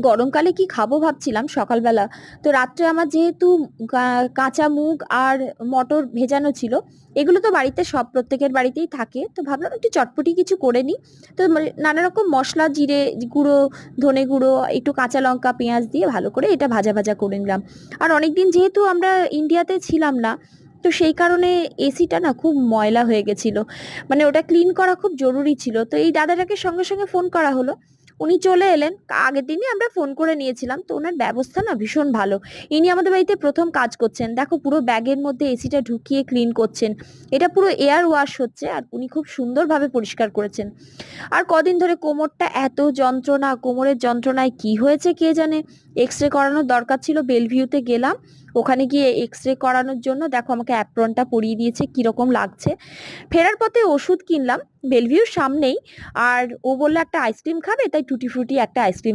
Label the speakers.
Speaker 1: গরমকালে কি খাবো ভাবছিলাম সকালবেলা। তো রাত্রে আমার যেহেতু কাঁচা মুগ আর মটর ভেজানো ছিল, এগুলো তো বাড়িতে সব প্রত্যেকের বাড়িতেই থাকে, তো ভাবলাম একটু চটপটি কিছু করে নিই। তো নানা রকম মশলা, জিরে গুঁড়ো, ধনে গুঁড়ো, একটু কাঁচা লঙ্কা, পেঁয়াজ দিয়ে ভালো করে এটা ভাজা ভাজা করে নিলাম। আর অনেকদিন যেহেতু আমরা ইন্ডিয়াতে ছিলাম না, তো সেই কারণে এসিটা না খুব ময়লা হয়ে গেছিল, মানে ওটা ক্লিন করা খুব জরুরি ছিল। তো এই দাদাটাকে সঙ্গে সঙ্গে ফোন করা হলো, উনি চলে এলেন। আগের দিনই আমরা ফোন করে নিয়েছিলাম, তো ওনার ব্যবস্থা না ভীষণ ভালো। ইনি আমাদের বাড়িতে প্রথম কাজ করছেন, দেখো পুরো ব্যাগের মধ্যে এসিটা ঢুকিয়ে ক্লিন করছেন। এটা পুরো এয়ার ওয়াশ হচ্ছে, আর উনি খুব সুন্দরভাবে পরিষ্কার করেছেন। আর কদিন ধরে কোমরটা এত যন্ত্রণা, কোমরের যন্ত্রণায় কি হয়েছে কে জানে। এক্স রে করানোর দরকার ছিল, বেলভিউতে গেলাম। ওখানে গিয়ে এক্স রে করানোর জন্য দেখো আমাকে অ্যাপ্রনটা পরিয়ে দিয়েছে, কিরকম লাগছে। ফেরার পথে ওষুধ কিনলাম বেলভিউর সামনেই। আর ও বললো একটা আইসক্রিম খাবে, তাই টুটি ফ্রুটি একটা আইসক্রিম